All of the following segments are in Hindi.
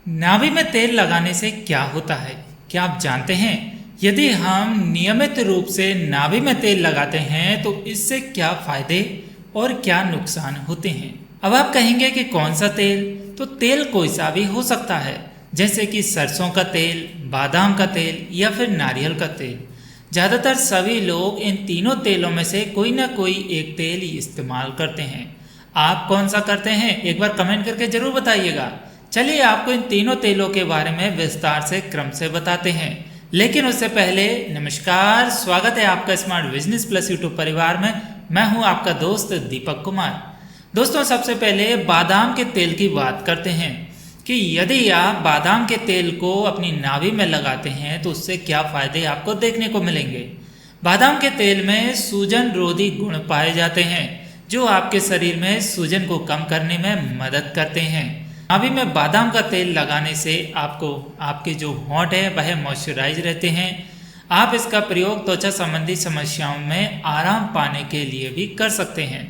नाभि में तेल लगाने से क्या होता है, क्या आप जानते हैं? यदि हम नियमित रूप से नाभि में तेल लगाते हैं तो इससे क्या फायदे और क्या नुकसान होते हैं। अब आप कहेंगे कि कौन सा तेल? तो तेल कोई सा भी हो सकता है, जैसे कि सरसों का तेल, बादाम का तेल या फिर नारियल का तेल। ज़्यादातर सभी लोग इन तीनों तेलों में से कोई ना कोई एक तेल ही इस्तेमाल करते हैं। आप कौन सा करते हैं, एक बार कमेंट करके जरूर बताइएगा। चलिए आपको इन तीनों तेलों के बारे में विस्तार से क्रम से बताते हैं, लेकिन उससे पहले नमस्कार, स्वागत है आपका स्मार्ट बिजनेस प्लस यूट्यूब परिवार में। मैं हूं आपका दोस्त दीपक कुमार। दोस्तों, सबसे पहले बादाम के तेल की बात करते हैं कि यदि आप बादाम के तेल को अपनी नाभि में लगाते हैं तो उससे क्या फायदे आपको देखने को मिलेंगे। बादाम के तेल में सूजन रोधी गुण पाए जाते हैं जो आपके शरीर में सूजन को कम करने में मदद करते हैं। नाभि में बादाम का तेल लगाने से आपके जो होंठ है वह मॉइस्चराइज रहते हैं। आप इसका प्रयोग त्वचा संबंधी समस्याओं में आराम पाने के लिए भी कर सकते हैं।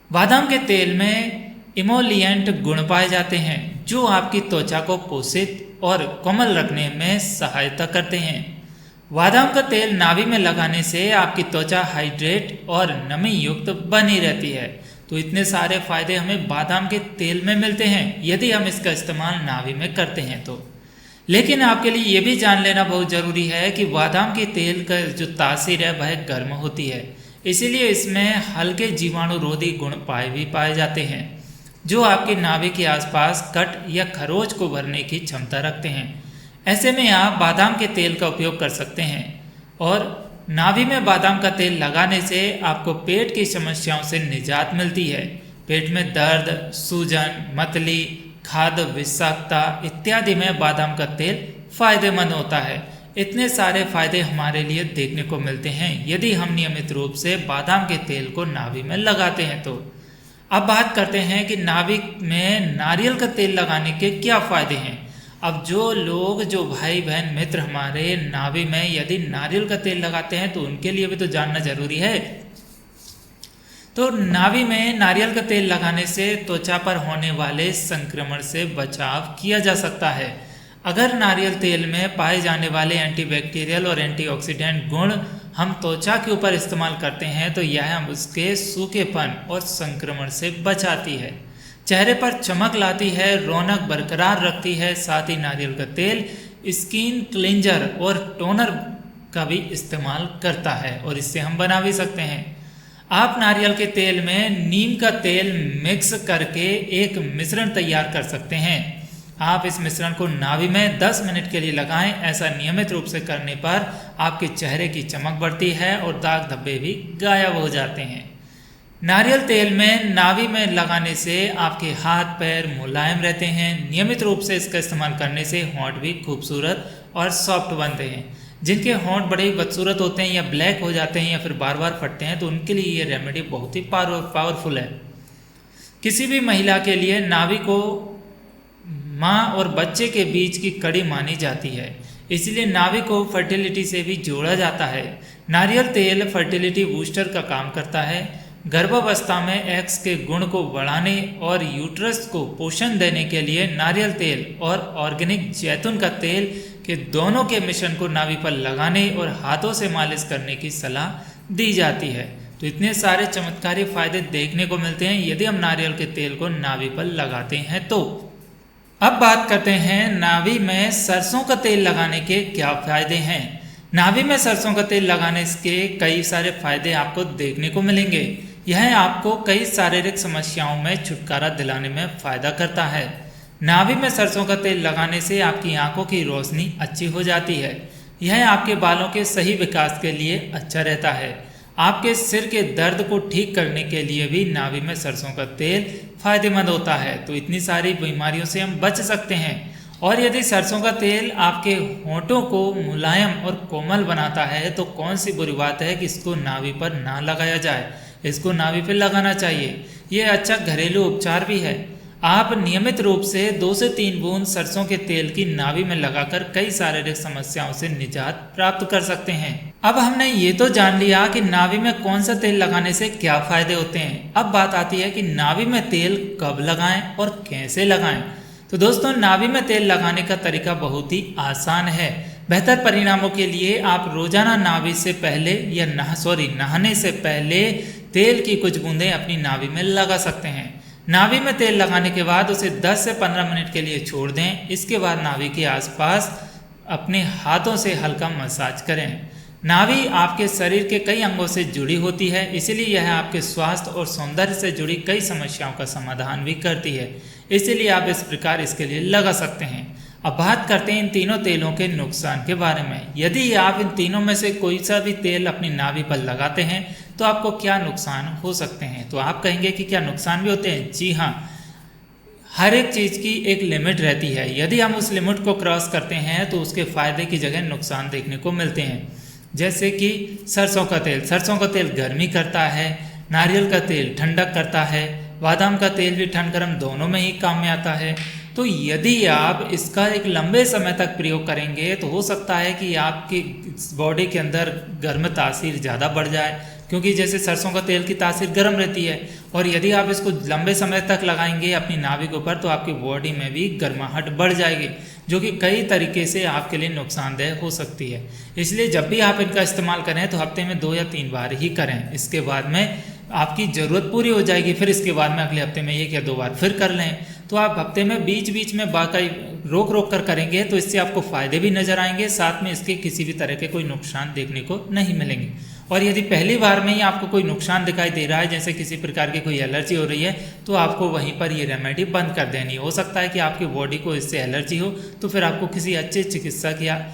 बादाम के तेल में इमोलिएंट गुण पाए जाते हैं जो आपकी त्वचा को पोषित और कोमल रखने में सहायता करते हैं। बादाम का तेल नाभि में लगाने से आपकी त्वचा हाइड्रेट और नमी युक्त बनी रहती है। तो इतने सारे फायदे हमें बादाम के तेल में मिलते हैं यदि हम इसका इस्तेमाल नाभि में करते हैं तो। लेकिन आपके लिए ये भी जान लेना बहुत ज़रूरी है कि बादाम के तेल का जो तासीर है वह गर्म होती है, इसीलिए इसमें हल्के जीवाणुरोधी गुण पाए जाते हैं जो आपकी नाभि के आसपास कट या खरोच को भरने की क्षमता रखते हैं। ऐसे में आप बादाम के तेल का उपयोग कर सकते हैं। और नाभि में बादाम का तेल लगाने से आपको पेट की समस्याओं से निजात मिलती है। पेट में दर्द, सूजन, मतली, खाद्य विषाक्तता इत्यादि में बादाम का तेल फायदेमंद होता है। इतने सारे फायदे हमारे लिए देखने को मिलते हैं यदि हम नियमित रूप से बादाम के तेल को नाभि में लगाते हैं तो। अब बात करते हैं कि नाभि में नारियल का तेल लगाने के क्या फायदे हैं। अब जो भाई बहन मित्र हमारे नाभि में यदि नारियल का तेल लगाते हैं तो उनके लिए भी तो जानना जरूरी है। तो नाभि में नारियल का तेल लगाने से त्वचा पर होने वाले संक्रमण से बचाव किया जा सकता है। अगर नारियल तेल में पाए जाने वाले एंटीबैक्टीरियल और एंटीऑक्सीडेंट गुण हम त्वचा के ऊपर इस्तेमाल करते हैं तो यह हम उसके सूखेपन और संक्रमण से बचाती है, चेहरे पर चमक लाती है, रौनक बरकरार रखती है। साथ ही नारियल का तेल स्किन क्लींजर और टोनर का भी इस्तेमाल करता है और इससे हम बना भी सकते हैं। आप नारियल के तेल में नीम का तेल मिक्स करके एक मिश्रण तैयार कर सकते हैं। आप इस मिश्रण को नाभि में 10 मिनट के लिए लगाएं। ऐसा नियमित रूप से करने पर आपके चेहरे की चमक बढ़ती है और दाग धब्बे भी गायब हो जाते हैं। नारियल तेल में नाभि में लगाने से आपके हाथ पैर मुलायम रहते हैं। नियमित रूप से इसका इस्तेमाल करने से होंठ भी खूबसूरत और सॉफ्ट बनते हैं। जिनके होंठ बड़े ही बदसूरत होते हैं या ब्लैक हो जाते हैं या फिर बार बार फटते हैं तो उनके लिए ये रेमेडी बहुत ही पावरफुल है। किसी भी महिला के लिए नाभि को माँ और बच्चे के बीच की कड़ी मानी जाती है, इसलिए नाभि को फर्टिलिटी से भी जोड़ा जाता है। नारियल तेल फर्टिलिटी बूस्टर का काम करता है। गर्भावस्था में एग्स के गुण को बढ़ाने और यूट्रस को पोषण देने के लिए नारियल तेल और ऑर्गेनिक जैतून का तेल के दोनों के मिश्रण को नाभि पर लगाने और हाथों से मालिश करने की सलाह दी जाती है। तो इतने सारे चमत्कारी फायदे देखने को मिलते हैं यदि हम नारियल के तेल को नाभि पर लगाते हैं तो। अब बात करते हैं नाभि में सरसों का तेल लगाने के क्या फायदे हैं। नाभि में सरसों का तेल लगाने के कई सारे फायदे आपको देखने को मिलेंगे। यह आपको कई शारीरिक समस्याओं में छुटकारा दिलाने में फायदा करता है। नाभि में सरसों का तेल लगाने से आपकी आंखों की रोशनी अच्छी हो जाती है। यह आपके बालों के सही विकास के लिए अच्छा रहता है। आपके सिर के दर्द को ठीक करने के लिए भी नाभि में सरसों का तेल फायदेमंद होता है। तो इतनी सारी बीमारियों से हम बच सकते हैं। और यदि सरसों का तेल आपके होंठों को मुलायम और कोमल बनाता है तो कौन सी बुरी बात है कि इसको नाभि पर ना लगाया जाए। इसको नाभि पर लगाना चाहिए। ये अच्छा घरेलू उपचार भी है। आप नियमित रूप से 2 से 3 बूंद सरसों के तेल की नाभि में लगाकर कई शारीरिक समस्याओं से निजात प्राप्त कर सकते हैं। अब हमने ये तो जान लिया कि नाभि में कौन सा तेल लगाने से क्या फायदे होते हैं। अब बात आती है कि नाभि में तेल कब लगाएं और कैसे लगाएं। तो दोस्तों, नाभि में तेल लगाने का तरीका बहुत ही आसान है। बेहतर परिणामों के लिए आप रोजाना नाभि से पहले या नहाने से पहले तेल की कुछ बूंदें अपनी नाभि में लगा सकते हैं। नाभि में तेल लगाने के बाद उसे 10 से 15 मिनट के लिए छोड़ दें। इसके बाद नाभि के आसपास अपने हाथों से हल्का मसाज करें। नाभि आपके शरीर के कई अंगों से जुड़ी होती है, इसीलिए यह आपके स्वास्थ्य और सौंदर्य से जुड़ी कई समस्याओं का समाधान भी करती है। इसीलिए आप इस प्रकार इसके लिए लगा सकते हैं। अब बात करते हैं इन तीनों तेलों के नुकसान के बारे में। यदि आप इन तीनों में से कोई सा भी तेल अपनी नाभि पर लगाते हैं तो आपको क्या नुकसान हो सकते हैं। तो आप कहेंगे कि क्या नुकसान भी होते हैं? जी हाँ, हर एक चीज़ की एक लिमिट रहती है। यदि हम उस लिमिट को क्रॉस करते हैं तो उसके फायदे की जगह नुकसान देखने को मिलते हैं। जैसे कि सरसों का तेल गर्मी करता है, नारियल का तेल ठंडक करता है, बादाम का तेल भी ठंड गर्म दोनों में ही काम में आता है। तो यदि आप इसका एक लंबे समय तक प्रयोग करेंगे तो हो सकता है कि आपकी बॉडी के अंदर गर्म तासीर ज़्यादा बढ़ जाए, क्योंकि जैसे सरसों का तेल की तासीर गर्म रहती है, और यदि आप इसको लंबे समय तक लगाएंगे अपनी नाभि के ऊपर तो आपकी बॉडी में भी गर्माहट बढ़ जाएगी, जो कि कई तरीके से आपके लिए नुकसानदेह हो सकती है। इसलिए जब भी आप इनका इस्तेमाल करें तो हफ्ते में 2 या 3 बार ही करें। इसके बाद में आपकी ज़रूरत पूरी हो जाएगी, फिर इसके बाद में अगले हफ्ते में 1 या 2 बार फिर कर लें। तो आप हफ्ते में बीच बीच में बाकाई रोक कर करेंगे तो इससे आपको फ़ायदे भी नज़र आएंगे, साथ में इसके किसी भी तरह के कोई नुकसान देखने को नहीं मिलेंगे। और यदि पहली बार में ही आपको कोई नुकसान दिखाई दे रहा है, जैसे किसी प्रकार की कोई एलर्जी हो रही है, तो आपको वहीं पर ये रेमेडी बंद कर देनी। हो सकता है कि आपकी बॉडी को इससे एलर्जी हो, तो फिर आपको किसी अच्छे चिकित्सक या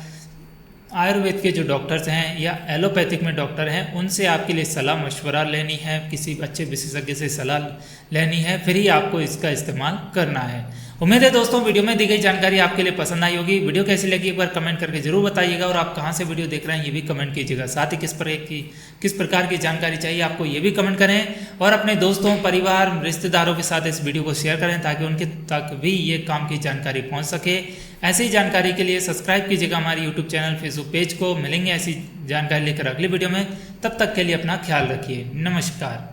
आयुर्वेद के जो डॉक्टर्स हैं या एलोपैथिक में डॉक्टर हैं उनसे आपके लिए सलाह मशवरा लेनी है, किसी अच्छे विशेषज्ञ से सलाह लेनी है, फिर ही आपको इसका इस्तेमाल करना है। उम्मीद है दोस्तों वीडियो में दी गई जानकारी आपके लिए पसंद आई होगी। वीडियो कैसी लगी एक बार कमेंट करके जरूर बताइएगा, और आप कहां से वीडियो देख रहे हैं ये भी कमेंट कीजिएगा। साथ ही किस प्रकार की जानकारी चाहिए आपको ये भी कमेंट करें, और अपने दोस्तों, परिवार, रिश्तेदारों के साथ इस वीडियो को शेयर करें ताकि उनके तक भी ये काम की जानकारी पहुँच सके। ऐसी जानकारी के लिए सब्सक्राइब कीजिएगा हमारे यूट्यूब चैनल, फेसबुक पेज को। मिलेंगे ऐसी जानकारी लेकर अगली वीडियो में, तब तक के लिए अपना ख्याल रखिए। नमस्कार।